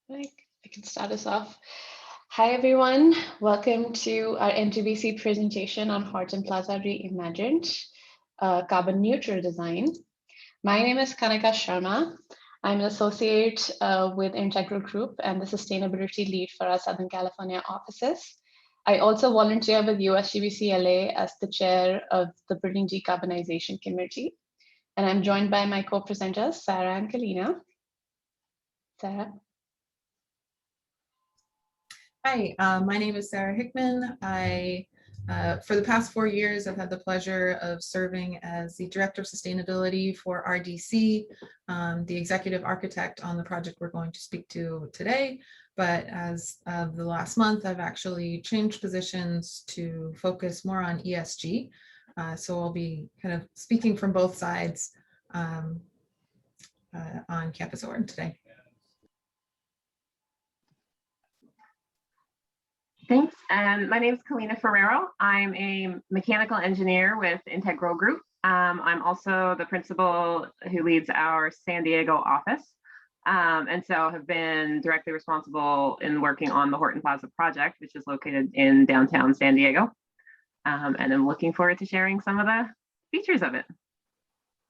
Right, I can start us off. Hi, everyone. Welcome to our MTBC presentation on Horton Plaza Reimagined, Carbon Neutral Design. My name is Kanika Sharma. I'm an associate with Integral Group and the sustainability lead for our Southern California offices. I also volunteer with USGBC LA as the chair of the Building Decarbonization Committee. And I'm joined by my co-presenters, Sara and Calina. Sara. Hi, my name is Sara Hickman. For the past 4 years, I've had the pleasure of serving as the Director of Sustainability for RDC, the executive architect on the project we're going to speak to today. But as of the last month, I've actually changed positions to focus more on ESG. So I'll be kind of speaking from both sides on Campus Horton today. Thanks. And my name is Calina Ferraro. I'm a mechanical engineer with Integral Group. I'm also the principal who leads our San Diego office. And so have been directly responsible in working on the Horton Plaza project, which is located in downtown San Diego. And I'm looking forward to sharing some of the features of it.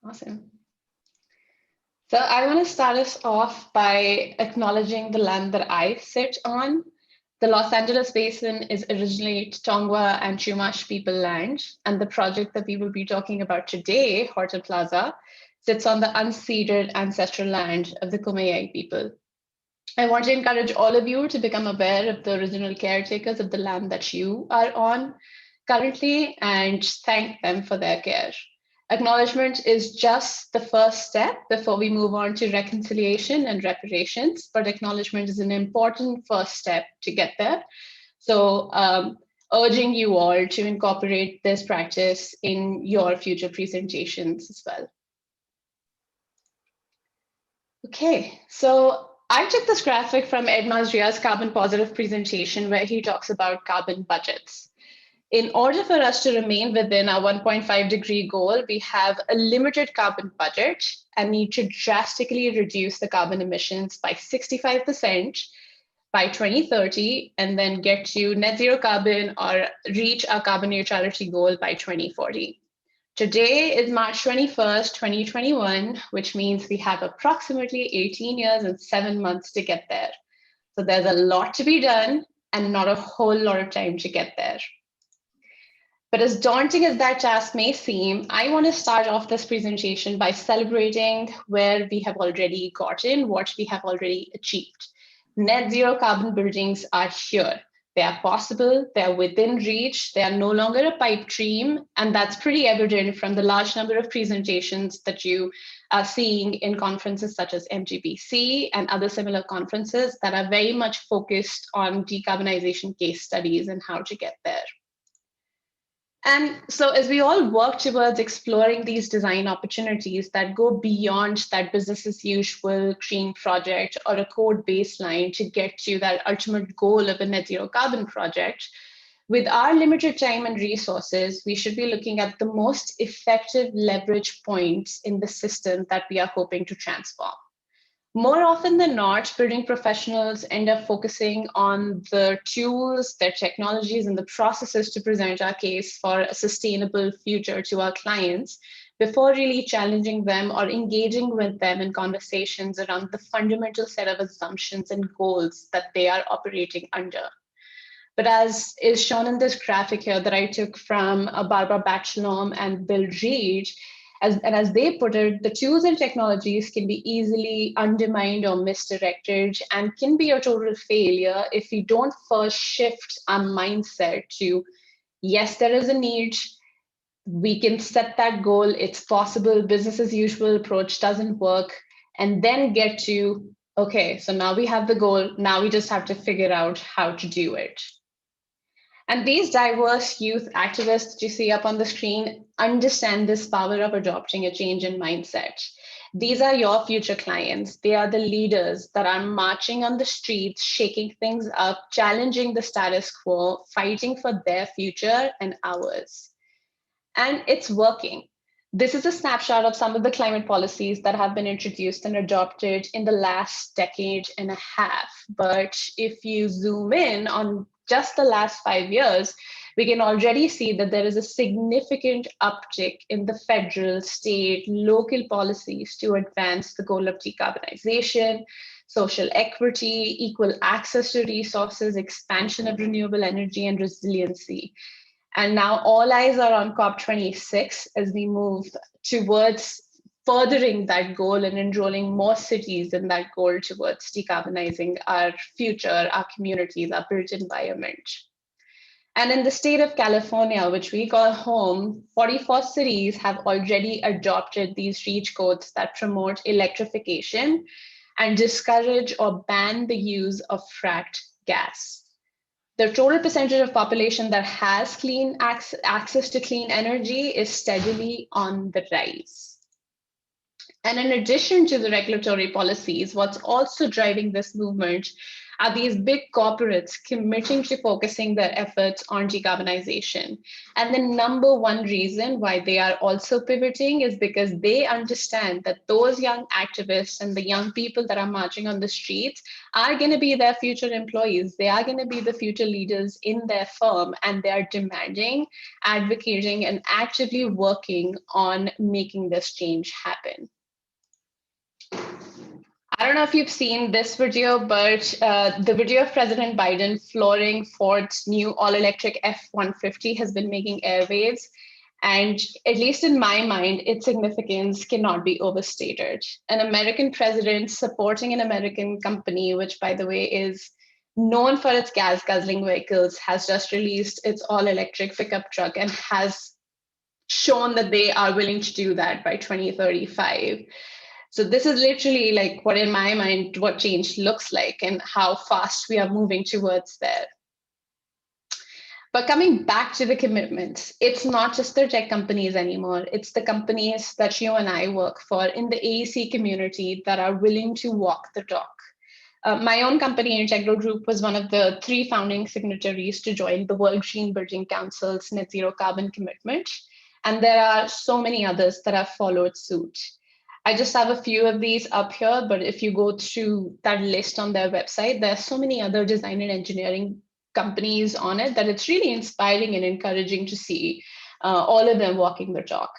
Awesome. So I want to start us off by acknowledging the land that I sit on. The Los Angeles Basin is originally Tongva and Chumash people land, and the project that we will be talking about today, Horton Plaza, sits on the unceded ancestral land of the Kumeyaay people. I want to encourage all of you to become aware of the original caretakers of the land that you are on currently and thank them for their care. Acknowledgement is just the first step before we move on to reconciliation and reparations, but acknowledgement is an important first step to get there. So urging you all to incorporate this practice in your future presentations as well. Okay, so I took this graphic from Ed Mazria's Carbon Positive presentation where he talks about carbon budgets. In order for us to remain within our 1.5-degree goal, we have a limited carbon budget and need to drastically reduce the carbon emissions by 65% by 2030, and then get to net zero carbon or reach our carbon neutrality goal by 2040. Today is March 21st, 2021, which means we have approximately 18 years and 7 months to get there. So there's a lot to be done and not a whole lot of time to get there. But as daunting as that task may seem, I want to start off this presentation by celebrating where we have already gotten, what we have already achieved. Net zero carbon buildings are here. They are possible, they are within reach, they are no longer a pipe dream, and that's pretty evident from the large number of presentations that you are seeing in conferences such as MGBC and other similar conferences that are very much focused on decarbonization case studies and how to get there. And so as we all work towards exploring these design opportunities that go beyond that business as usual green project or a code baseline to get to that ultimate goal of a net zero carbon project, with our limited time and resources, we should be looking at the most effective leverage points in the system that we are hoping to transform. More often than not, building professionals end up focusing on the tools, their technologies, and the processes to present our case for a sustainable future to our clients before really challenging them or engaging with them in conversations around the fundamental set of assumptions and goals that they are operating under. But as is shown in this graphic here that I took from Barbara Bachelom and Bill Reed, as they put it, the tools and technologies can be easily undermined or misdirected and can be a total failure if we don't first shift our mindset to, yes, there is a need, we can set that goal, it's possible, business as usual approach doesn't work, and then get to, okay, so now we have the goal, now we just have to figure out how to do it. And these diverse youth activists that you see up on the screen understand this power of adopting a change in mindset. These are your future clients. They are the leaders that are marching on the streets, shaking things up, challenging the status quo, fighting for their future and ours. And it's working. This is a snapshot of some of the climate policies that have been introduced and adopted in the last decade and a half. But if you zoom in on just the last 5 years, we can already see that there is a significant uptick in the federal, state, local policies to advance the goal of decarbonization, social equity, equal access to resources, expansion of renewable energy, and resiliency. And now all eyes are on COP26 as we move towards furthering that goal and enrolling more cities in that goal towards decarbonizing our future, our communities, our built environment. And in the state of California, which we call home, 44 cities have already adopted these REACH codes that promote electrification and discourage or ban the use of fracked gas. The total percentage of population that has clean access to clean energy is steadily on the rise. And in addition to the regulatory policies, what's also driving this movement are these big corporates committing to focusing their efforts on decarbonization. And the number one reason why they are also pivoting is because they understand that those young activists and the young people that are marching on the streets are going to be their future employees. They are going to be the future leaders in their firm, and they are demanding, advocating, and actively working on making this change happen. I don't know if you've seen this video, but the video of President Biden flooring Ford's new all-electric F-150 has been making airwaves. And at least in my mind, its significance cannot be overstated. An American president supporting an American company, which, by the way, is known for its gas-guzzling vehicles, has just released its all-electric pickup truck and has shown that they are willing to do that by 2035. So this is literally like what, in my mind, what change looks like and how fast we are moving towards there. But coming back to the commitments, it's not just the tech companies anymore. It's the companies that you and I work for in the AEC community that are willing to walk the talk. My own company, Integral Group, was one of the 3 founding signatories to join the World Green Building Council's net zero carbon commitment. And there are so many others that have followed suit. I just have a few of these up here, but if you go through that list on their website, there are so many other design and engineering companies on it that it's really inspiring and encouraging to see all of them walking the talk.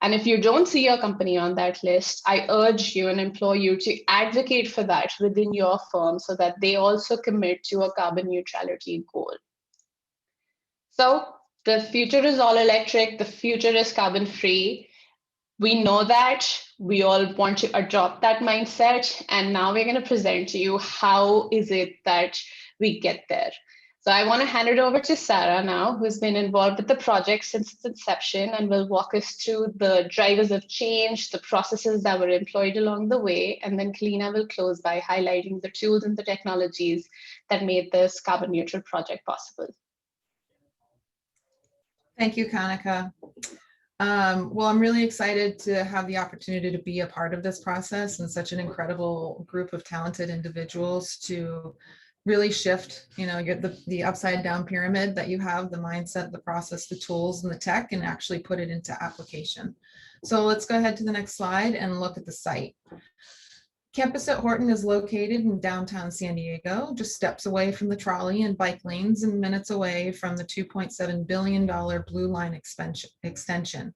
And if you don't see your company on that list, I urge you and implore you to advocate for that within your firm so that they also commit to a carbon neutrality goal. So the future is all electric, the future is carbon free. We know that, we all want to adopt that mindset, and now we're going to present to you how is it that we get there. So I want to hand it over to Sara now, who's been involved with the project since its inception and will walk us through the drivers of change, the processes that were employed along the way, and then Calina will close by highlighting the tools and the technologies that made this carbon neutral project possible. Thank you, Kanika. Well, I'm really excited to have the opportunity to be a part of this process and such an incredible group of talented individuals to really shift, get the upside down pyramid that you have, the mindset, the process, the tools, and the tech, and actually put it into application. So let's go ahead to the next slide and look at the site. Campus at Horton is located in downtown San Diego, just steps away from the trolley and bike lanes and minutes away from the $2.7 billion Blue Line extension,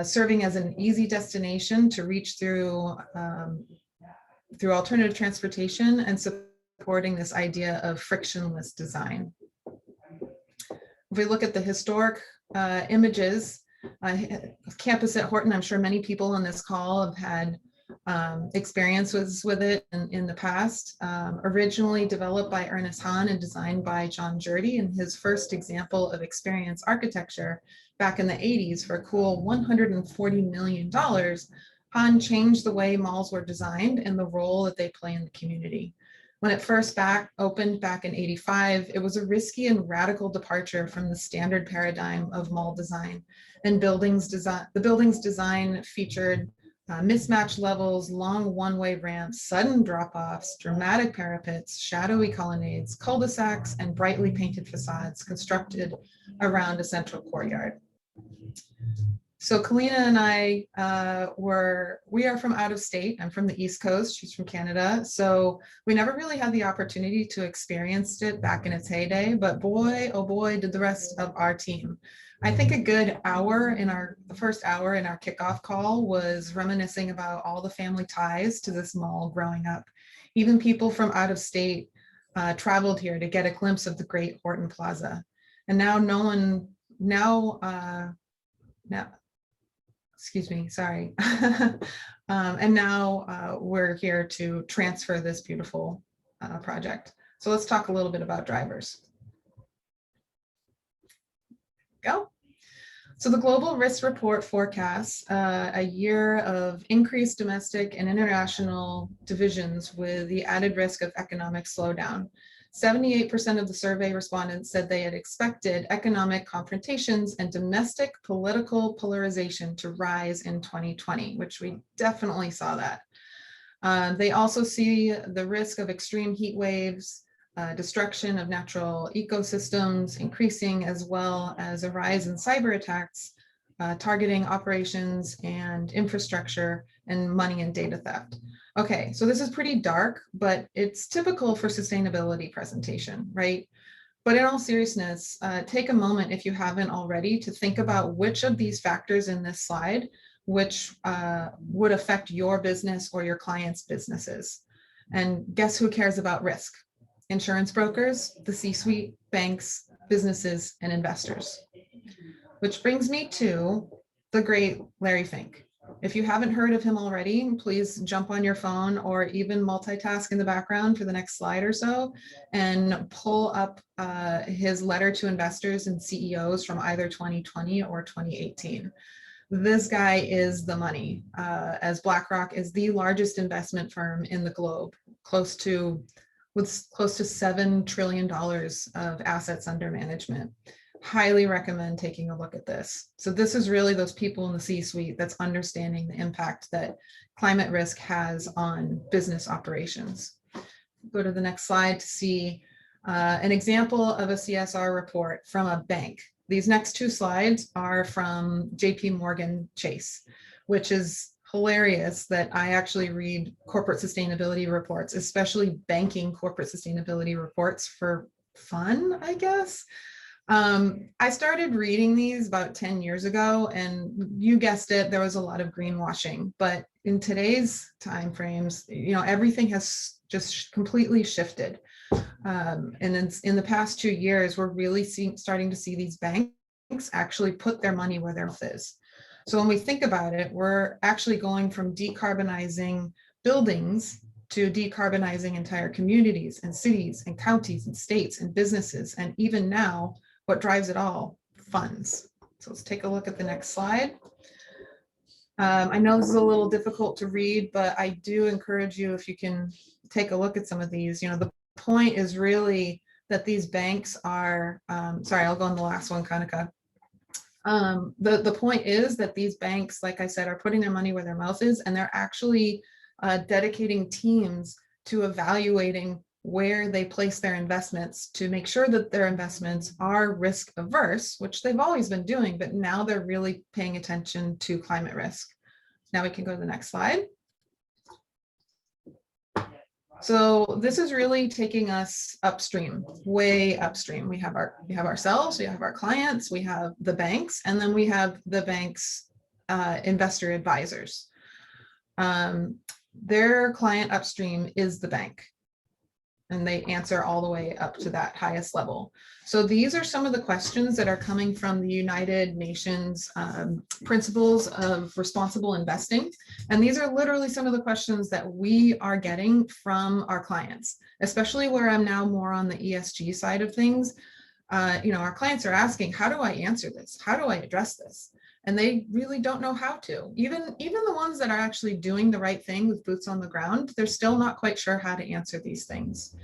serving as an easy destination to reach through alternative transportation and supporting this idea of frictionless design. If we look at the historic images, Campus at Horton, I'm sure many people on this call have had experiences with it in the past. Originally developed by Ernest Hahn and designed by John Jurdy, and his first example of experience architecture back in the 80s for a cool $140 million, Hahn changed the way malls were designed and the role that they play in the community. When it first opened back in '85, it was a risky and radical departure from the standard paradigm of mall design. And the building's design featured mismatched levels, long one-way ramps, sudden drop-offs, dramatic parapets, shadowy colonnades, cul-de-sacs, and brightly painted facades constructed around a central courtyard. So Kalina and I we are from out of state. I'm from the East Coast, she's from Canada. So we never really had the opportunity to experience it back in its heyday, but boy, oh boy, did the rest of our team. I think a good hour in the first hour in our kickoff call was reminiscing about all the family ties to this mall growing up. Even people from out of state traveled here to get a glimpse of the great Horton Plaza. And excuse me, sorry. And now we're here to transfer this beautiful project. So let's talk a little bit about drivers. Go. So the Global Risk Report forecasts a year of increased domestic and international divisions with the added risk of economic slowdown. 78% of the survey respondents said they had expected economic confrontations and domestic political polarization to rise in 2020, which we definitely saw that. They also see the risk of extreme heat waves, destruction of natural ecosystems increasing, as well as a rise in cyber attacks, targeting operations and infrastructure, and money and data theft. Okay, so this is pretty dark, but it's typical for sustainability presentation, right? But in all seriousness, take a moment, if you haven't already, to think about which of these factors in this slide which would affect your business or your clients' businesses. And guess who cares about risk? Insurance brokers, the C-suite, banks, businesses, and investors. Which brings me to the great Larry Fink. If you haven't heard of him already, please jump on your phone or even multitask in the background for the next slide or so and pull up his letter to investors and CEOs from either 2020 or 2018. This guy is the money, as BlackRock is the largest investment firm in the globe, with close to $7 trillion of assets under management. Highly recommend taking a look at this. So this is really those people in the C-suite that's understanding the impact that climate risk has on business operations. Go to the next slide to see an example of a CSR report from a bank. These next two slides are from JP Morgan Chase, which is hilarious that I actually read corporate sustainability reports, especially banking corporate sustainability reports, for fun, I guess. I started reading these about 10 years ago, and you guessed it, there was a lot of greenwashing. But in today's timeframes, everything has just completely shifted. And in the past 2 years, we're really starting to see these banks actually put their money where their mouth is. So when we think about it, we're actually going from decarbonizing buildings to decarbonizing entire communities and cities and counties and states and businesses. And even now, what drives it all? Funds. So let's take a look at the next slide. I know this is a little difficult to read, but I do encourage you, if you can take a look at some of these. The point is really that these banks are, sorry, I'll go on the last one, Kanika. The point is that these banks, like I said, are putting their money where their mouth is, and they're actually dedicating teams to evaluating where they place their investments to make sure that their investments are risk averse, which they've always been doing, but now they're really paying attention to climate risk. Now we can go to the next slide. So this is really taking us upstream, way upstream. We have ourselves, we have our clients, we have the banks, and then we have the banks' investor advisors. Their client upstream is the bank, and they answer all the way up to that highest level. So these are some of the questions that are coming from the United Nations principles of responsible investing. And these are literally some of the questions that we are getting from our clients, especially where I'm now more on the ESG side of things. Our clients are asking, how do I answer this? How do I address this? And they really don't know how to. Even the ones that are actually doing the right thing with boots on the ground, they're still not quite sure how to answer these things.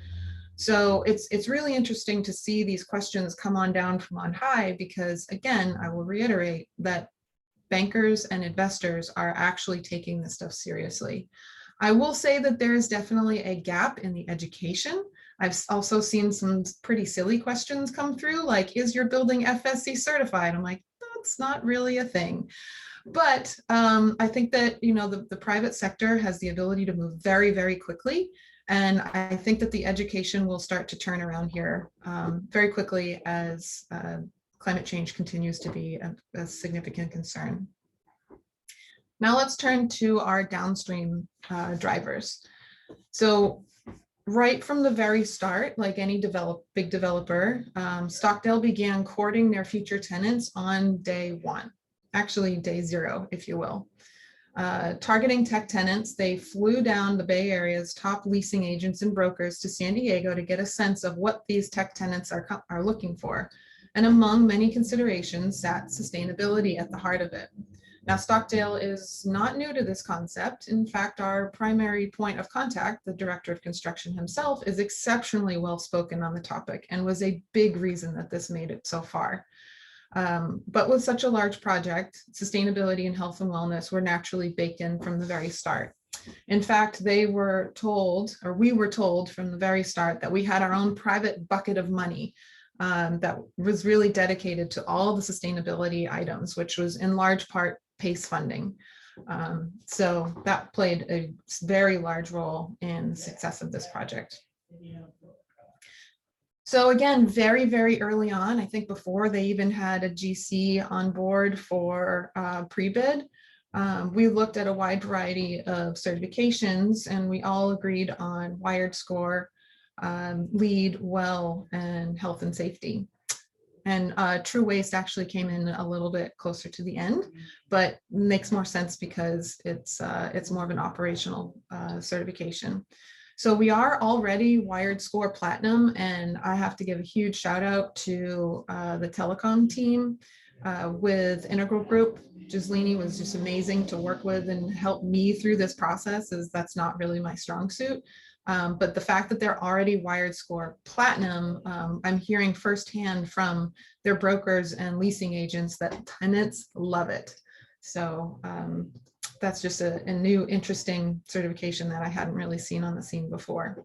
So it's really interesting to see these questions come on down from on high, because again, I will reiterate that bankers and investors are actually taking this stuff seriously. I will say that there is definitely a gap in the education. I've also seen some pretty silly questions come through, like, is your building FSC certified? I'm like, That's not really a thing. But I think that, you know, the private sector has the ability to move very, very quickly. And I think that the education will start to turn around here very quickly as climate change continues to be a significant concern. Now let's turn to our downstream drivers. So right from the very start, like any big developer, Stockdale began courting their future tenants on day one, actually day zero, if you will. Targeting tech tenants, they flew down the Bay Area's top leasing agents and brokers to San Diego to get a sense of what these tech tenants are looking for. And among many considerations sat sustainability at the heart of it. Now, Stockdale is not new to this concept. In fact, our primary point of contact, the director of construction himself, is exceptionally well spoken on the topic and was a big reason that this made it so far. But with such a large project, sustainability and health and wellness were naturally baked in from the very start. In fact, they were told, or we were told from the very start, that we had our own private bucket of money that was really dedicated to all the sustainability items, which was in large part PACE funding. So that played a very large role in the success of this project. So again, very, very early on, I think before they even had a GC on board for pre-bid, we looked at a wide variety of certifications and we all agreed on Wired Score, LEED, WELL, and health and safety. And True Waste actually came in a little bit closer to the end, but makes more sense because it's more of an operational certification. So we are already Wired Score Platinum, and I have to give a huge shout out to the telecom team with Integral Group. Gislini was just amazing to work with and help me through this process, as that's not really my strong suit. But the fact that they're already Wired Score Platinum, I'm hearing firsthand from their brokers and leasing agents that tenants love it. So that's just a new interesting certification that I hadn't really seen on the scene before.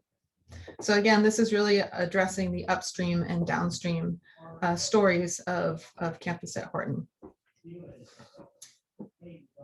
So again, this is really addressing the upstream and downstream stories of campus at Horton.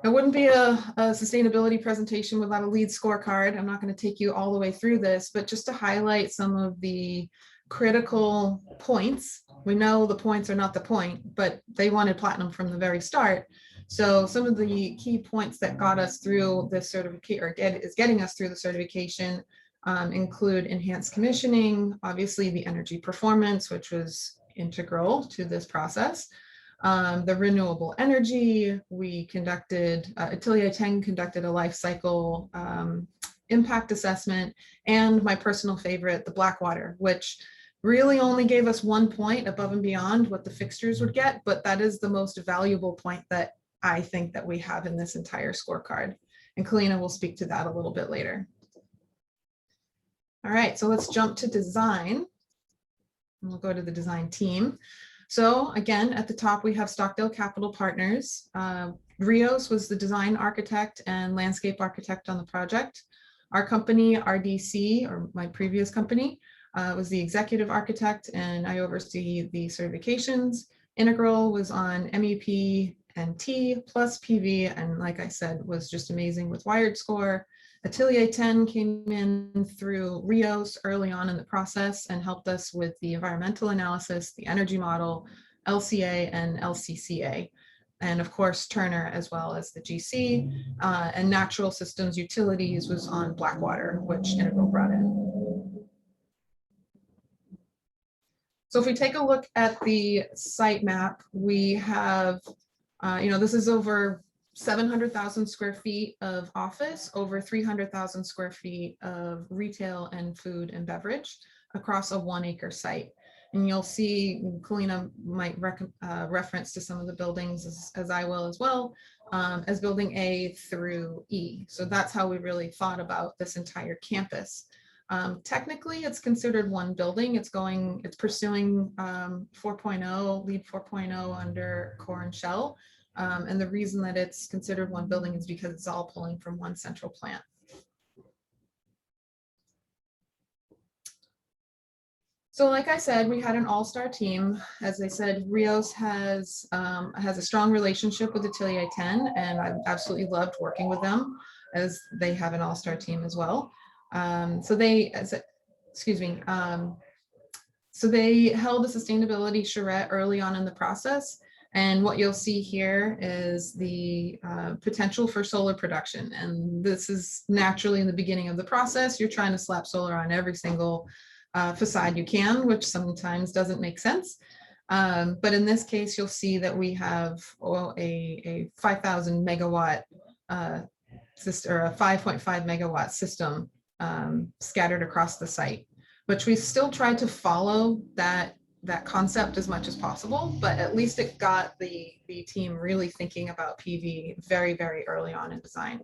It wouldn't be a sustainability presentation without a LEED scorecard. I'm not going to take you all the way through this, but just to highlight some of the critical points. We know the points are not the point, but they wanted platinum from the very start. So some of the key points that got us through this certificate, or is getting us through the certification, include enhanced commissioning, obviously the energy performance, which was integral to this process. The renewable energy, we conducted, Atelier 10 conducted a life cycle impact assessment, and my personal favorite, the Blackwater, which really only gave us 1 point above and beyond what the fixtures would get, but that is the most valuable point that I think that we have in this entire scorecard. And Calina will speak to that a little bit later. All right, so let's jump to design. We'll go to the design team. So again, at the top, we have Stockdale Capital Partners. Rios was the design architect and landscape architect on the project. Our company, RDC, or my previous company, was the executive architect, and I oversee the certifications. Integral was on MEP and T plus PV, and like I said, was just amazing with Wired Score. Atelier 10 came in through Rios early on in the process and helped us with the environmental analysis, the energy model, LCA and LCCA. And of course, Turner as well as the GC, and Natural Systems Utilities was on Blackwater, which Integral brought in. So if we take a look at the site map, we have, this is over 700,000 square feet of office, over 300,000 square feet of retail and food and beverage across a 1 acre site. And you'll see, Calina might reference to some of the buildings as I will as well, as building A through E. So that's how we really thought about this entire campus. Technically, it's considered one building. It's pursuing 4.0, LEED 4.0 under core and shell. And the reason that it's considered one building is because it's all pulling from one central plant. So like I said, we had an all-star team. As I said, Rios has a strong relationship with Atelier 10, and I absolutely loved working with them, as they have an all-star team as well. So they held a sustainability charrette early on in the process. And what you'll see here is the potential for solar production. And this is naturally in the beginning of the process. You're trying to slap solar on every single facade you can, which sometimes doesn't make sense. But in this case, you'll see that we have a 5,000 megawatt or a 5.5 megawatt system scattered across the site, which we still tried to follow that concept as much as possible, but at least it got the team really thinking about PV very, very early on in design.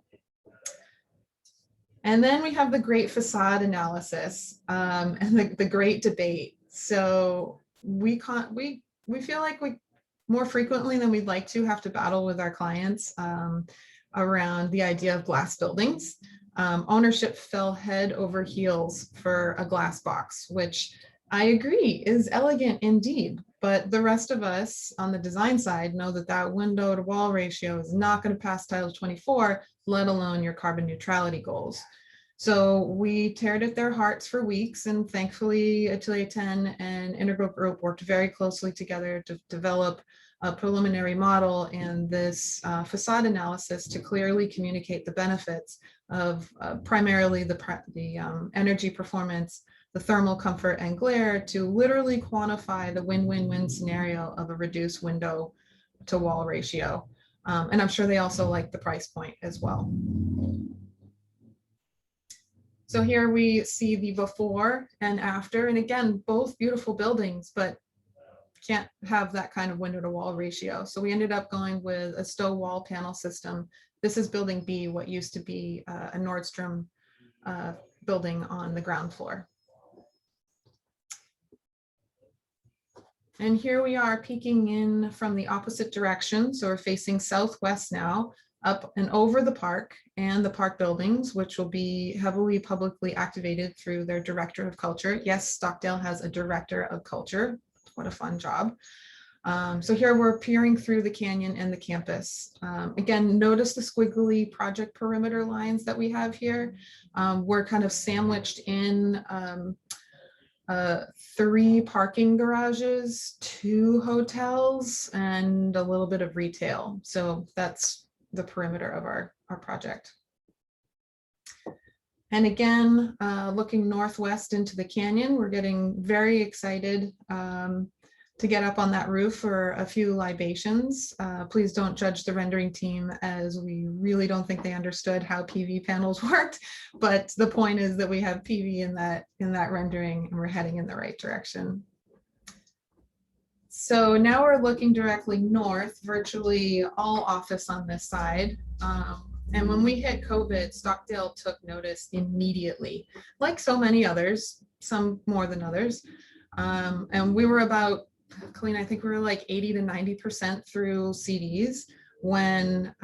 And then we have the great facade analysis and the great debate. So we feel like we more frequently than we'd like to have to battle with our clients around the idea of glass buildings. Ownership fell head over heels for a glass box, which I agree is elegant indeed, but the rest of us on the design side know that that window to wall ratio is not going to pass Title 24, let alone your carbon neutrality goals. So we teared at their hearts for weeks, and thankfully Atelier 10 and Integral Group worked very closely together to develop a preliminary model and this facade analysis to clearly communicate the benefits of primarily the energy performance, the thermal comfort and glare, to literally quantify the win-win-win scenario of a reduced window to wall ratio. And I'm sure they also like the price point as well. So here we see the before and after, and again, both beautiful buildings, but can't have that kind of window to wall ratio. So we ended up going with a stow wall panel system. This is building B, what used to be a Nordstrom building on the ground floor. And here we are peeking in from the opposite direction. So we're facing southwest now, up and over the park and the park buildings, which will be heavily publicly activated through their director of culture. Yes, Stockdale has a director of culture. What a fun job. So here we're peering through the canyon and the campus. Again, notice the squiggly project perimeter lines that we have here. We're kind of sandwiched in 3 parking garages, 2 hotels, and a little bit of retail. So that's the perimeter of our project. And again, looking northwest into the canyon, we're getting very excited to get up on that roof for a few libations. Please don't judge the rendering team, as we really don't think they understood how PV panels worked. But the point is that we have PV in that rendering, and we're heading in the right direction. So now we're looking directly north, virtually all office on this side. And when we hit COVID, Stockdale took notice immediately, like so many others, some more than others. And we were about, Calina, I think we were like 80 to 90% through CDs when,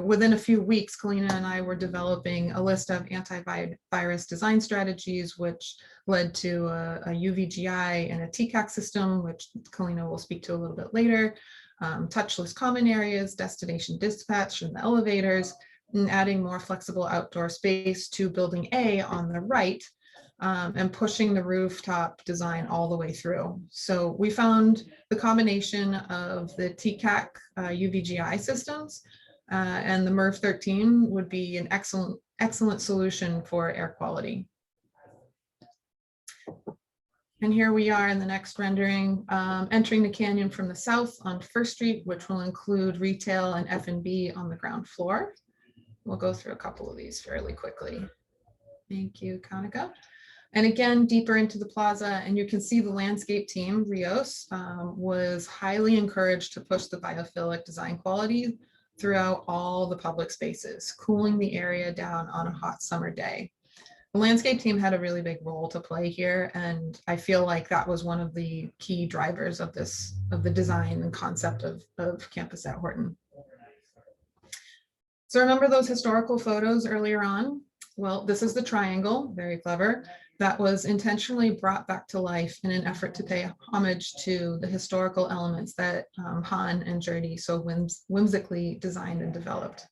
within a few weeks, Calina and I were developing a list of antivirus design strategies, which led to a UVGI and a TCAC system, which Calina will speak to a little bit later. Touchless common areas, destination dispatch in the elevators, and adding more flexible outdoor space to building A on the right, and pushing the rooftop design all the way through. So we found the combination of the TCAC UVGI systems and the MERV 13 would be an excellent solution for air quality. And here we are in the next rendering, entering the canyon from the south on First Street, which will include retail and F&B on the ground floor. We'll go through a couple of these fairly quickly. Thank you, Kanika. And again, deeper into the plaza, and you can see the landscape team, Rios, was highly encouraged to push the biophilic design quality throughout all the public spaces, cooling the area down on a hot summer day. The landscape team had a really big role to play here, and I feel like that was one of the key drivers of the design and concept of campus at Horton. So remember those historical photos earlier on? Well, this is the triangle, very clever. that was intentionally brought back to life in an effort to pay homage to the historical elements that Han and Jurdy so whimsically designed and developed.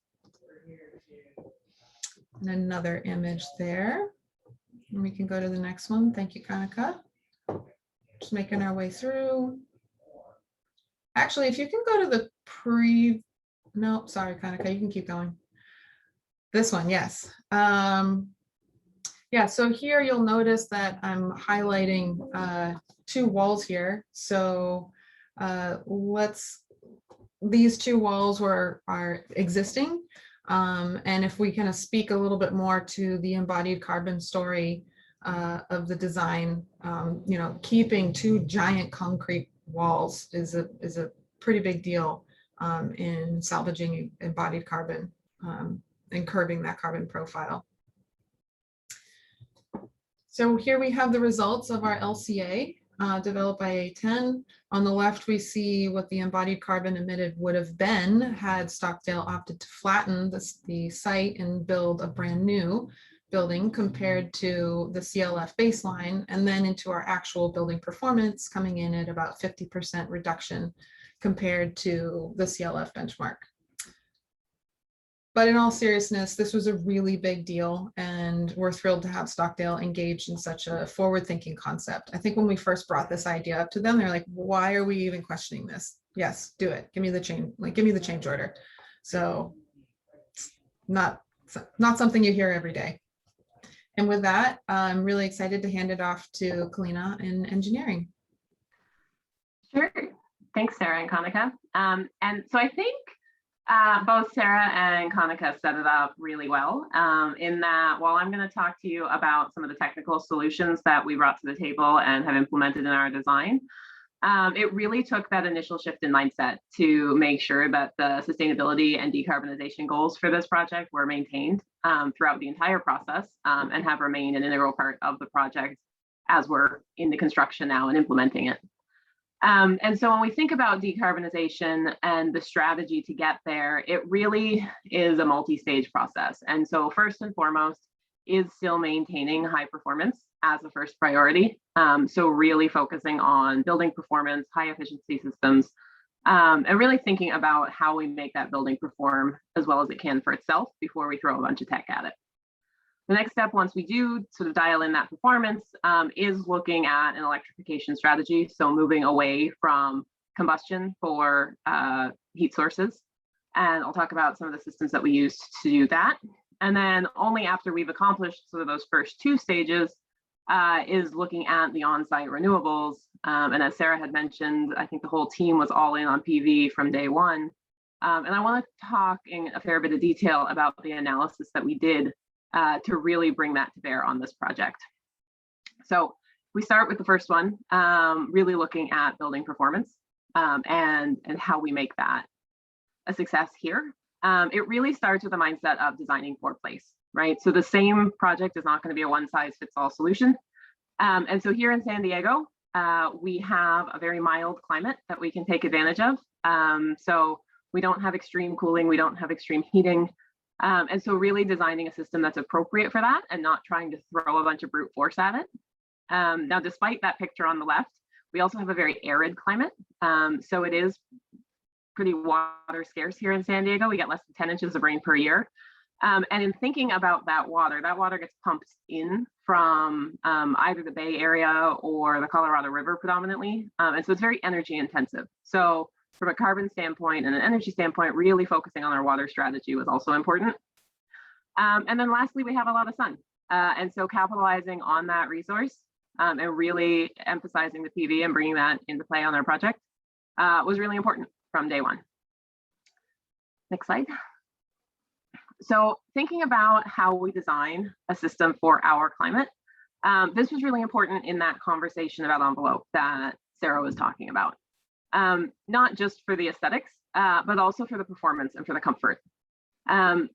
And another image there. And we can go to the next one. Thank you, Kanika. Just making our way through. Actually, if you can go to the no, sorry, Kanika, you can keep going. This one, yes. Yeah, so here you'll notice that I'm highlighting 2 walls here. So these 2 walls are existing. And if we kind of speak a little bit more to the embodied carbon story of the design, you know, keeping 2 giant concrete walls is a pretty big deal in salvaging embodied carbon and curbing that carbon profile. So here we have the results of our LCA developed by A10. On the left, we see what the embodied carbon emitted would have been had Stockdale opted to flatten the site and build a brand new building compared to the CLF baseline, and then into our actual building performance coming in at about 50% reduction compared to the CLF benchmark. But in all seriousness, this was a really big deal, and we're thrilled to have Stockdale engaged in such a forward-thinking concept. I think when we first brought this idea up to them, they're like, why are we even questioning this? Yes, do it. Give me the change order. So not something you hear every day. And with that, I'm really excited to hand it off to Calina in engineering. Sure. Thanks, Sara and Kanika. And so I think both Sara and Kanika set it up really well in that while I'm going to talk to you about some of the technical solutions that we brought to the table and have implemented in our design, it really took that initial shift in mindset to make sure that the sustainability and decarbonization goals for this project were maintained throughout the entire process and have remained an integral part of the project as we're in the construction now and implementing it. And so when we think about decarbonization and the strategy to get there, it really is a multi-stage process. And so first and foremost is still maintaining high performance as a first priority. So really focusing on building performance, high efficiency systems, and really thinking about how we make that building perform as well as it can for itself before we throw a bunch of tech at it. The next step, once we do sort of dial in that performance, is looking at an electrification strategy. So moving away from combustion for heat sources. And I'll talk about some of the systems that we use to do that. And then only after we've accomplished sort of those first 2 stages is looking at the on-site renewables. And as Sara had mentioned, I think the whole team was all in on PV from day one. And I want to talk in a fair bit of detail about the analysis that we did to really bring that to bear on this project. So we start with the first one, really looking at building performance and how we make that a success here. It really starts with the mindset of designing for place, right? So the same project is not going to be a one-size-fits-all solution. And so here in San Diego, we have a very mild climate that we can take advantage of. So we don't have extreme cooling, we don't have extreme heating. And so really designing a system that's appropriate for that and not trying to throw a bunch of brute force at it. Now, despite that picture on the left, we also have a very arid climate. So it is pretty water scarce here in San Diego. We get less than 10 inches of rain per year. And in thinking about that water gets pumped in from either the Bay Area or the Colorado River predominantly. And so it's very energy intensive. So from a carbon standpoint and an energy standpoint, really focusing on our water strategy was also important. And then lastly, we have a lot of sun. And so capitalizing on that resource and really emphasizing the PV and bringing that into play on our project was really important from day one. Next slide. So thinking about how we design a system for our climate, this was really important in that conversation about envelope that Sara was talking about. Not just for the aesthetics, but also for the performance and for the comfort.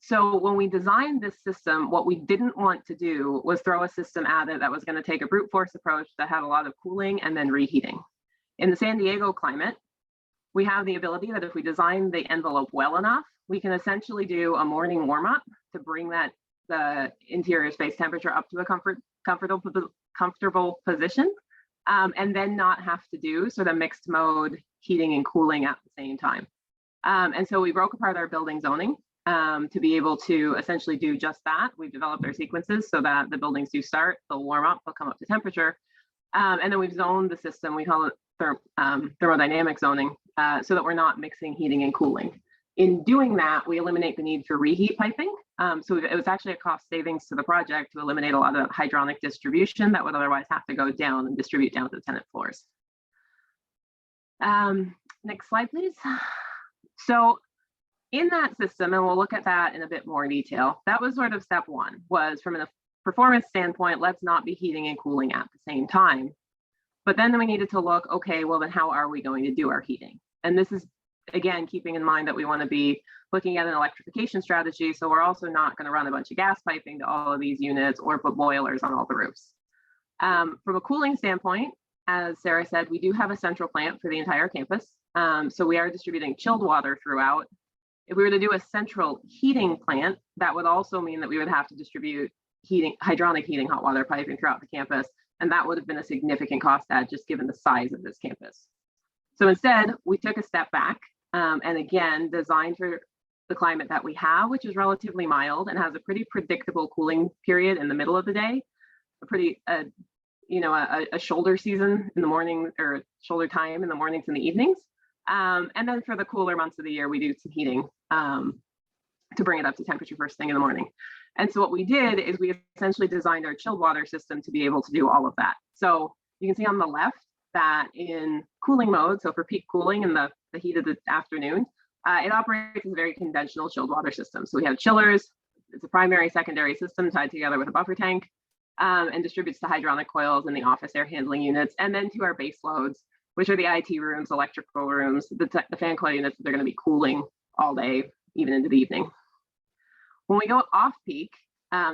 So when we designed this system, what we didn't want to do was throw a system at it that was going to take a brute force approach that had a lot of cooling and then reheating. In the San Diego climate, we have the ability that if we design the envelope well enough, we can essentially do a morning warm up to bring the interior space temperature up to a comfortable comfortable position, and then not have to do sort of mixed mode heating and cooling at the same time. And so we broke apart our building zoning to be able to essentially do just that. We've developed our sequences so that the buildings do start, they'll warm up, they'll come up to temperature. And then we've zoned the system, we call it thermodynamic zoning, so that we're not mixing heating and cooling. In doing that, we eliminate the need for reheat piping. So it was actually a cost savings to the project to eliminate a lot of hydronic distribution that would otherwise have to go down and distribute down to the tenant floors. Next slide, please. So in that system, and we'll look at that in a bit more detail, that was sort of step one, was from a performance standpoint, let's not be heating and cooling at the same time. But then we needed to look, okay, well then how are we going to do our heating? And this is, again, keeping in mind that we want to be looking at an electrification strategy. So we're also not going to run a bunch of gas piping to all of these units or put boilers on all the roofs. From a cooling standpoint, as Sara said, we do have a central plant for the entire campus. So we are distributing chilled water throughout. If we were to do a central heating plant, that would also mean that we would have to distribute hydronic heating, hot water piping throughout the campus. And that would have been a significant cost add just given the size of this campus. So instead, we took a step back and again, designed for the climate that we have, which is relatively mild and has a pretty predictable cooling period in the middle of the day, a pretty, a shoulder season in the morning or shoulder time in the mornings and the evenings. And then for the cooler months of the year, we do some heating to bring it up to temperature first thing in the morning. And so what we did is we essentially designed our chilled water system to be able to do all of that. So you can see on the left that in cooling mode, so for peak cooling in the heat of the afternoon, it operates as a very conventional chilled water system. So we have chillers, it's a primary, secondary system tied together with a buffer tank, and distributes to hydronic coils in the office air handling units, and then to our base loads, which are the IT rooms, electrical rooms, the fan coil units that they're going to be cooling all day, even into the evening. When we go off peak,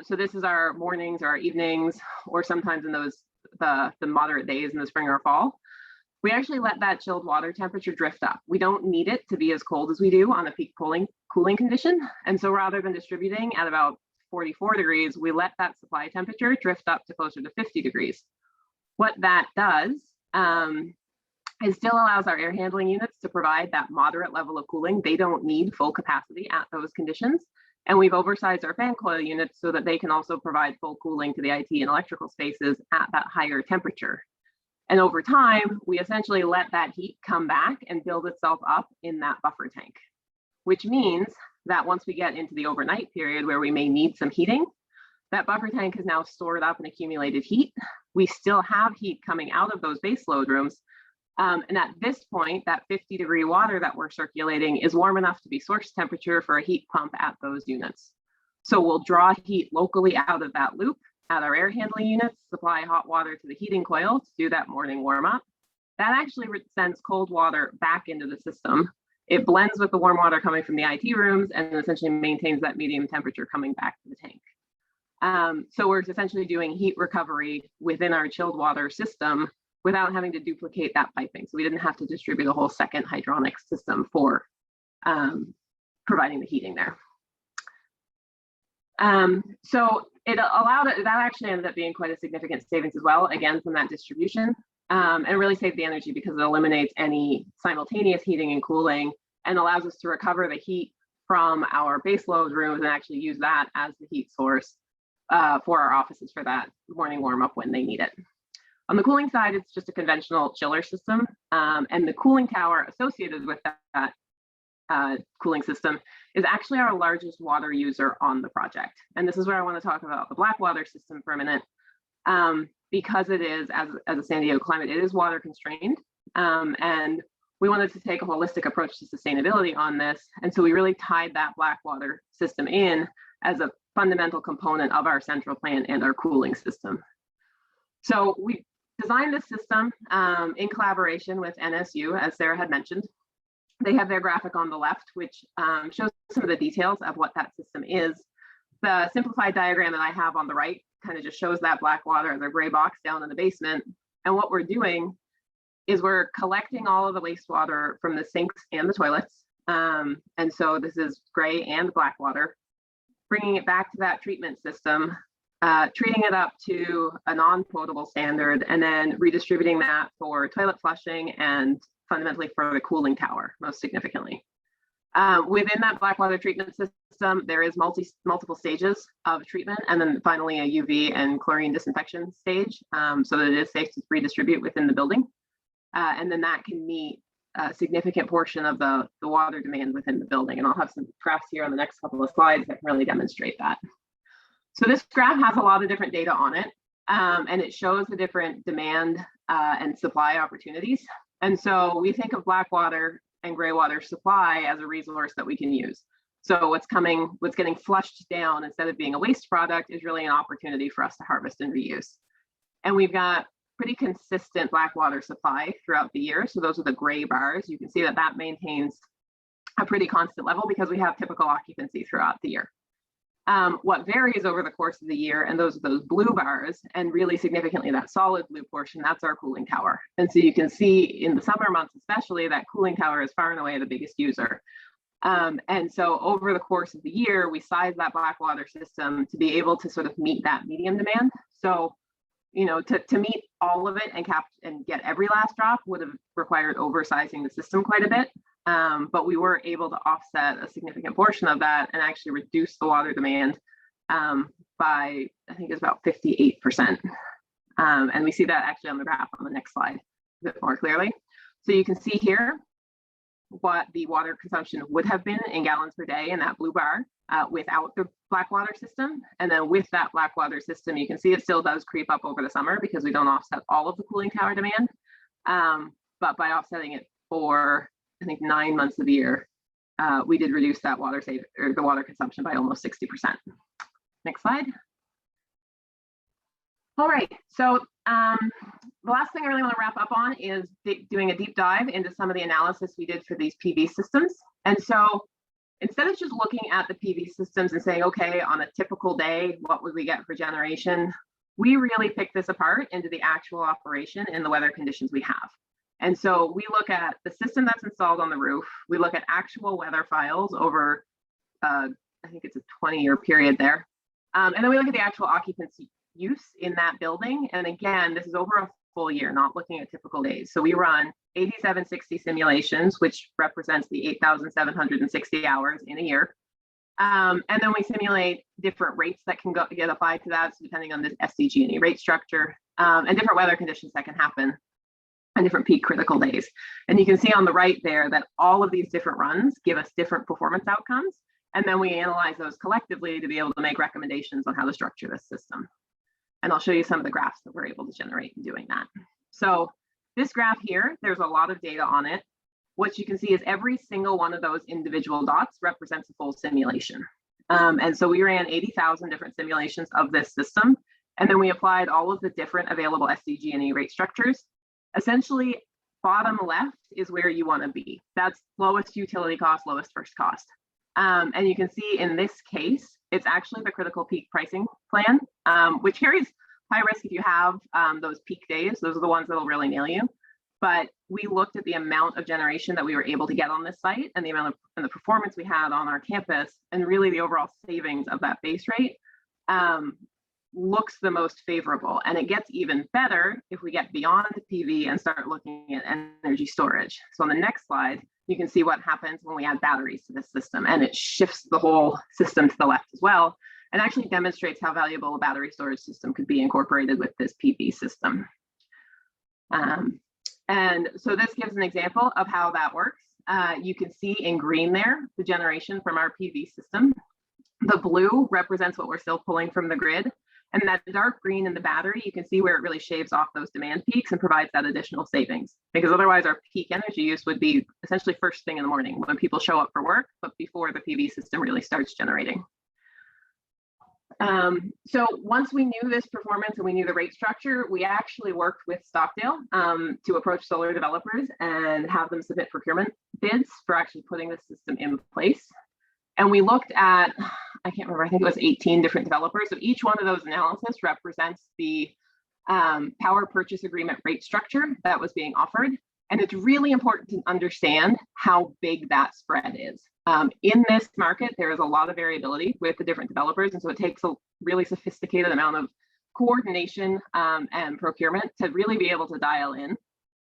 so this is our mornings or our evenings, or sometimes in those the moderate days in the spring or fall, we actually let that chilled water temperature drift up. We don't need it to be as cold as we do on a peak cooling condition. And so rather than distributing at about 44 degrees, we let that supply temperature drift up to closer to 50 degrees. What that does it still allows our air handling units to provide that moderate level of cooling. They don't need full capacity at those conditions. And we've oversized our fan coil units so that they can also provide full cooling to the IT and electrical spaces at that higher temperature. And over time, we essentially let that heat come back and build itself up in that buffer tank, which means that once we get into the overnight period where we may need some heating, that buffer tank has now stored up and accumulated heat. We still have heat coming out of those base load rooms. And at this point, that 50-degree water that we're circulating is warm enough to be source temperature for a heat pump at those units. So we'll draw heat locally out of that loop at our air handling units, supply hot water to the heating coil to do that morning warm up. That actually sends cold water back into the system. It blends with the warm water coming from the IT rooms and essentially maintains that medium temperature coming back to the tank. So we're essentially doing heat recovery within our chilled water system without having to duplicate that piping. So we didn't have to distribute a whole second hydronic system for providing the heating there. So it allowed it, that actually ended up being quite a significant savings as well, again, from that distribution, and really saved the energy because it eliminates any simultaneous heating and cooling and allows us to recover the heat from our base load rooms and actually use that as the heat source for our offices for that morning warm up when they need it. On the cooling side, it's just a conventional chiller system, and the cooling tower associated with that cooling system is actually our largest water user on the project. And this is where I want to talk about the black water system for a minute, because it is, as a San Diego climate, it is water constrained. And we wanted to take a holistic approach to sustainability on this. And so we really tied that black water system in as a fundamental component of our central plant and our cooling system. So we designed this system in collaboration with NSU, as Sara had mentioned. They have their graphic on the left, which shows some of the details of what that system is. The simplified diagram that I have on the right kind of just shows that black water, the gray box down in the basement. And what we're doing is we're collecting all of the wastewater from the sinks and the toilets. And so this is gray and black water, bringing it back to that treatment system, treating it up to a non-potable standard, and then redistributing that for toilet flushing and fundamentally for the cooling tower, most significantly. Within that black water treatment system, there is multiple stages of treatment, and then finally a UV and chlorine disinfection stage, so that it is safe to redistribute within the building. And then that can meet a significant portion of the water demand within the building. And I'll have some graphs here on the next couple of slides that really demonstrate that. So this graph has a lot of different data on it, and it shows the different demand and supply opportunities. And so we think of black water and gray water supply as a resource that we can use. So what's getting flushed down instead of being a waste product is really an opportunity for us to harvest and reuse. And we've got pretty consistent black water supply throughout the year. So those are the gray bars. You can see that that maintains a pretty constant level because we have typical occupancy throughout the year. What varies over the course of the year, and those are those blue bars, and really significantly that solid blue portion, that's our cooling tower. And so you can see in the summer months especially, that cooling tower is far and away the biggest user. And so over the course of the year, we size that black water system to be able to sort of meet that medium demand. So, you know, to meet all of it and get every last drop would have required oversizing the system quite a bit. But we were able to offset a significant portion of that and actually reduce the water demand by, I think it's about 58%. And we see that actually on the graph on the next slide a bit more clearly. So you can see here what the water consumption would have been in gallons per day in that blue bar without the black water system. And then with that black water system, you can see it still does creep up over the summer because we don't offset all of the cooling tower demand. But by offsetting it for, I think, 9 months of the year, we did reduce that the water consumption by almost 60%. Next slide. All right, so the last thing I really want to wrap up on is doing a deep dive into some of the analysis we did for these PV systems. And so instead of just looking at the PV systems and saying, okay, on a typical day, what would we get for generation? We really picked this apart into the actual operation in the weather conditions we have. And so we look at the system that's installed on the roof. We look at actual weather files over, I think it's a 20-year period there. And then we look at the actual occupancy use in that building. And again, this is over a full year, not looking at typical days. So we run 8760 simulations, which represents the 8,760 hours in a year. And then we simulate different rates that can get applied to that, so depending on the SDG&E rate structure, and different weather conditions that can happen on different peak critical days. And you can see on the right there that all of these different runs give us different performance outcomes. And then we analyze those collectively to be able to make recommendations on how to structure this system. And I'll show you some of the graphs that we're able to generate in doing that. So this graph here, there's a lot of data on it. What you can see is every single one of those individual dots represents a full simulation. And so we ran 80,000 different simulations of this system. And then we applied all of the different available SDG&E rate structures. Essentially, bottom left is where you want to be. That's lowest utility cost, lowest first cost. And you can see in this case, it's actually the critical peak pricing plan, which carries high risk if you have those peak days. Those are the ones that will really nail you. But we looked at the amount of generation that we were able to get on this site and the amount of and the performance we had on our campus, and really the overall savings of that base rate looks the most favorable. And it gets even better if we get beyond PV and start looking at energy storage. So on the next slide, you can see what happens when we add batteries to this system, and it shifts the whole system to the left as well, and actually demonstrates how valuable a battery storage system could be incorporated with this PV system. And so this gives an example of how that works. You can see in green there, the generation from our PV system. The blue represents what we're still pulling from the grid. And that dark green in the battery, you can see where it really shaves off those demand peaks and provides that additional savings. Because otherwise our peak energy use would be essentially first thing in the morning when people show up for work, but before the PV system really starts generating. So once we knew this performance and we knew the rate structure, we actually worked with Stockdale to approach solar developers and have them submit procurement bids for actually putting this system in place. And we looked at, I can't remember, I think it was 18 different developers. So each one of those analysis represents the power purchase agreement rate structure that was being offered. And it's really important to understand how big that spread is. In this market, there is a lot of variability with the different developers. And so it takes a really sophisticated amount of coordination and procurement to really be able to dial in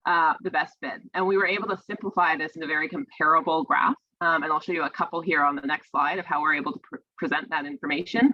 the best bid. And we were able to simplify this in a very comparable graph. And I'll show you a couple here on the next slide of how we're able to present that information,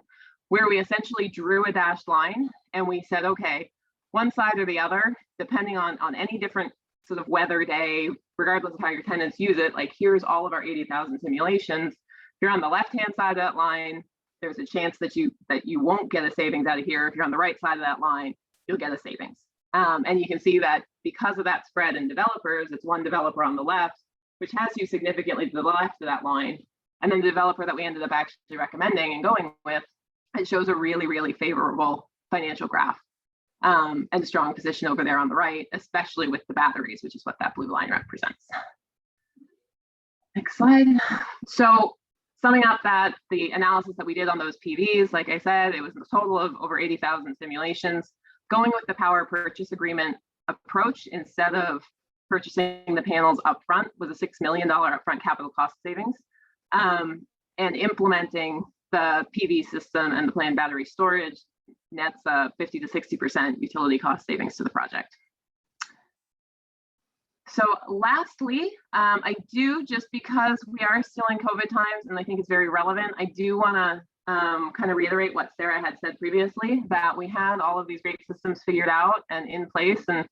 where we essentially drew a dashed line and we said, okay, one side or the other, depending on any different sort of weather day, regardless of how your tenants use it, like here's all of our 80,000 simulations. If you're on the left-hand side of that line, there's a chance that you won't get a savings out of here. If you're on the right side of that line, you'll get a savings. And you can see that because of that spread in developers, it's one developer on the left, which has you significantly to the left of that line. And then the developer that we ended up actually recommending and going with, it shows a really, really favorable financial graph and a strong position over there on the right, especially with the batteries, which is what that blue line represents. Next slide. So summing up that the analysis that we did on those PVs, like I said, it was a total of over 80,000 simulations. Going with the power purchase agreement approach instead of purchasing the panels upfront was a $6 million upfront capital cost savings, and implementing the PV system and the planned battery storage nets 50 to 60% utility cost savings to the project. So lastly, I do, just because we are still in COVID times and I think it's very relevant, I do want to kind of reiterate what Sara had said previously, that we had all of these great systems figured out and in place and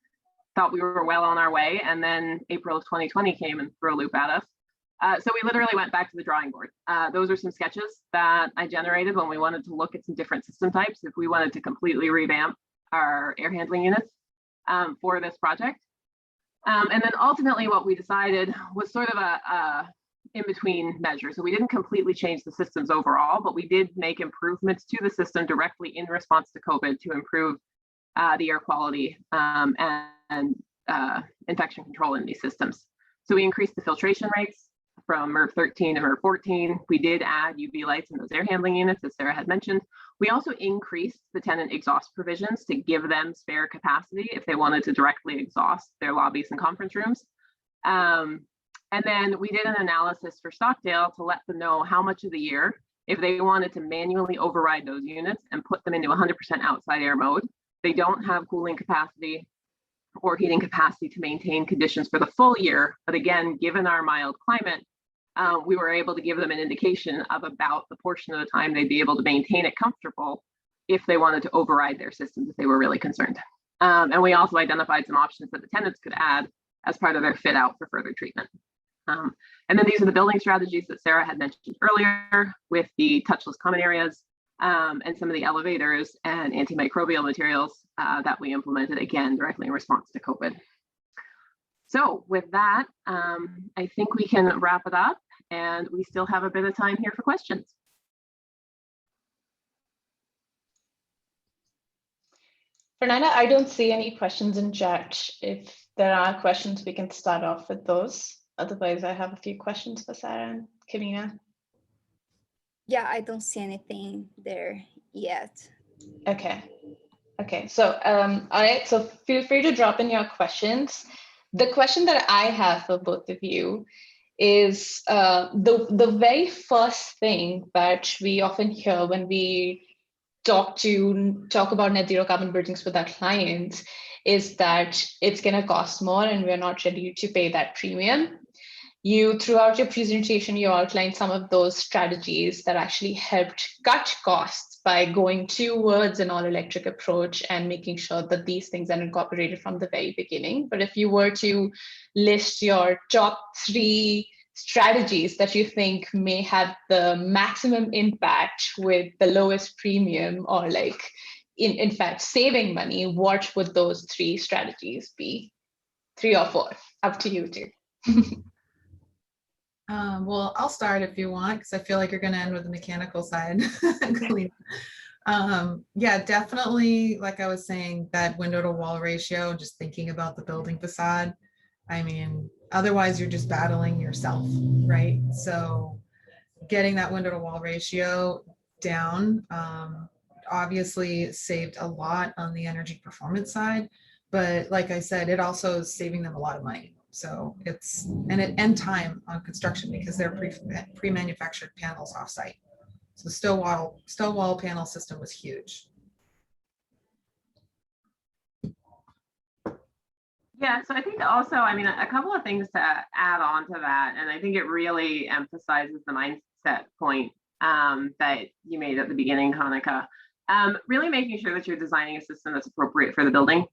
thought we were well on our way. And then April of 2020 came and threw a loop at us. So we literally went back to the drawing board. Those are some sketches that I generated when we wanted to look at some different system types, if we wanted to completely revamp our air handling units for this project. And then ultimately what we decided was sort of a in-between measure. So we didn't completely change the systems overall, but we did make improvements to the system directly in response to COVID to improve the air quality and infection control in these systems. So we increased the filtration rates from MERV 13 to MERV 14. We did add UV lights in those air handling units, as Sara had mentioned. We also increased the tenant exhaust provisions to give them spare capacity if they wanted to directly exhaust their lobbies and conference rooms. And then we did an analysis for Stockdale to let them know how much of the year, if they wanted to manually override those units and put them into 100% outside air mode, they don't have cooling capacity or heating capacity to maintain conditions for the full year. But again, given our mild climate, we were able to give them an indication of about the portion of the time they'd be able to maintain it comfortable if they wanted to override their systems, if they were really concerned. And we also identified some options that the tenants could add as part of their fit out for further treatment. And then these are the building strategies that Sara had mentioned earlier with the touchless common areas and some of the elevators and antimicrobial materials that we implemented, again, directly in response to COVID. So with that, I think we can wrap it up, and we still have a bit of time here for questions. Fernanda, I don't see any questions in chat. If there are questions, we can start off with those. Otherwise, I have a few questions for Sara and Kanika. Yeah, I don't see anything there yet. Okay. Okay. So, all right. So feel free to drop in your questions. The question that I have for both of you is the very first thing that we often hear when we talk about net zero carbon bridgings with our clients is that it's going to cost more and we're not ready to pay that premium. Throughout your presentation, you outlined some of those strategies that actually helped cut costs by going towards an all-electric approach and making sure that these things are incorporated from the very beginning. But if you were to list your top 3 strategies that you think may have the maximum impact with the lowest premium, or like in fact saving money, what would those 3 strategies be? 3 or 4, up to you two. Well, I'll start if you want, because I feel like you're going to end with the mechanical side. Yeah, definitely. Like I was saying, that window to wall ratio, just thinking about the building facade. I mean, otherwise you're just battling yourself, right? So getting that window to wall ratio down, obviously saved a lot on the energy performance side. But like I said, it also is saving them a lot of money. So it's, and time on construction because they're pre-manufactured panels offsite. So still wall panel system was huge. Yeah, so I think also, I mean, a couple of things to add on to that, and I think it really emphasizes the mindset point that you made at the beginning, Kanika. Really making sure that you're designing a system that's appropriate for the building.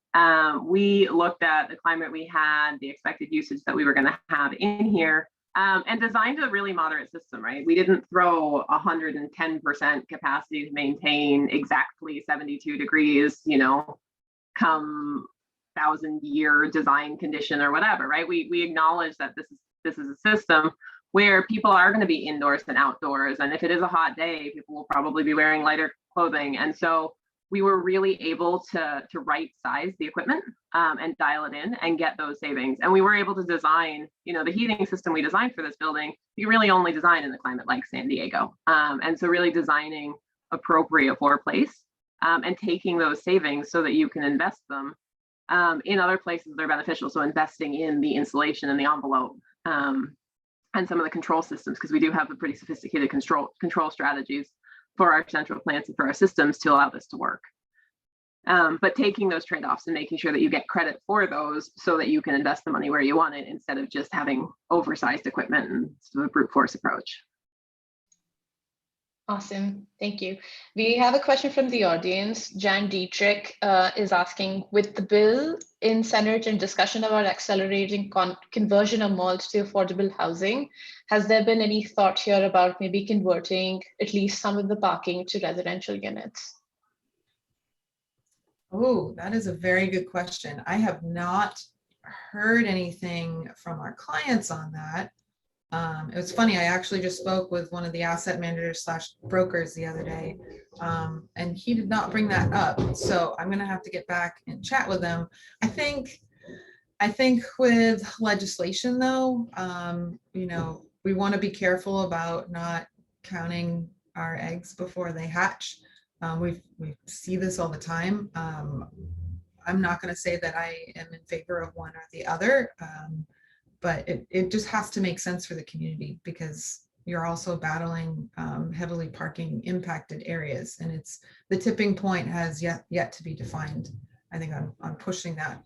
We looked at the climate we had, the expected usage that we were going to have in here, and designed a really moderate system, right? We didn't throw 110% capacity to maintain exactly 72 degrees, you know, come 1,000-year design condition or whatever, right? We acknowledge that this is a system where people are going to be indoors and outdoors, and if it is a hot day, people will probably be wearing lighter clothing. And so we were really able to right size the equipment and dial it in and get those savings. And we were able to design, you know, the heating system we designed for this building, you really only design in a climate like San Diego. And so really designing appropriate for place and taking those savings so that you can invest them in other places that are beneficial. So investing in the insulation and the envelope and some of the control systems, because we do have a pretty sophisticated control strategies for our central plants and for our systems to allow this to work. But taking those trade-offs and making sure that you get credit for those so that you can invest the money where you want it instead of just having oversized equipment and sort of a brute force approach. Awesome, thank you. We have a question from the audience. Jan Dietrich is asking, with the bill in Senate and discussion about accelerating conversion of malls to affordable housing, has there been any thought here about maybe converting at least some of the parking to residential units? Oh, that is a very good question. I have not heard anything from our clients on that. It was funny, I actually just spoke with one of the asset managers / brokers the other day, and he did not bring that up. So I'm gonna have to get back and chat with them. I think with legislation though, you know, we want to be careful about not counting our eggs before they hatch. We see this all the time. I'm not going to say that I am in favor of one or the other, but it just has to make sense for the community because you're also battling heavily parking impacted areas, and it's the tipping point has yet to be defined. I think I'm pushing that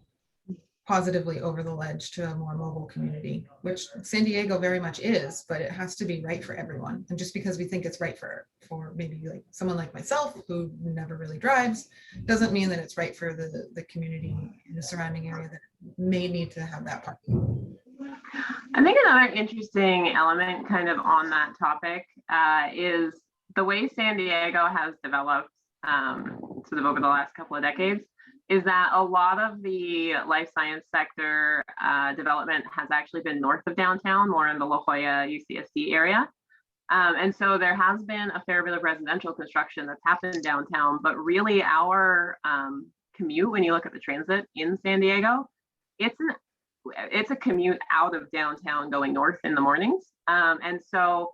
positively over the ledge to a more mobile community, which San Diego very much is, but it has to be right for everyone. And just because we think it's right for maybe like someone like myself who never really drives, doesn't mean that it's right for the community in the surrounding area that may need to have that parking. I think another interesting element kind of on that topic is the way San Diego has developed sort of over the last couple of decades is that a lot of the life science sector development has actually been north of downtown, more in the La Jolla UCSD area. And so there has been a fair bit of residential construction that's happened downtown, but really our commute, when you look at the transit in San Diego, it's a commute out of downtown going north in the mornings. And so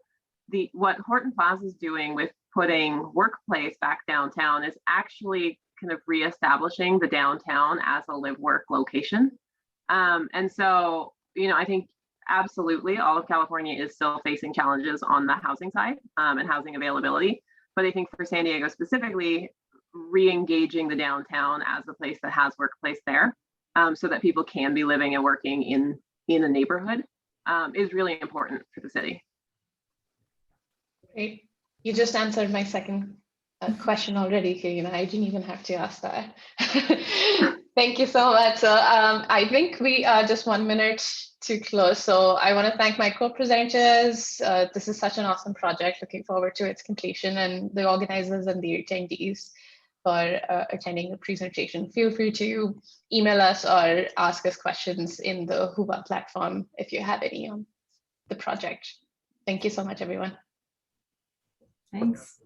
what Horton Plaza is doing with putting workplace back downtown is actually kind of reestablishing the downtown as a live work location. And so, you know, I think absolutely all of California is still facing challenges on the housing side and housing availability. But I think for San Diego specifically, re-engaging the downtown as a place that has workplace there so that people can be living and working in a neighborhood is really important for the city. Great. You just answered my second question already, Kaina. I didn't even have to ask that. Thank you so much. So I think we just 1 minute to close. So I want to thank my co-presenters. This is such an awesome project. Looking forward to its completion, and the organizers and the attendees for attending the presentation. Feel free to email us or ask us questions in the Whova platform if you have any on the project. Thank you so much, everyone. Thanks.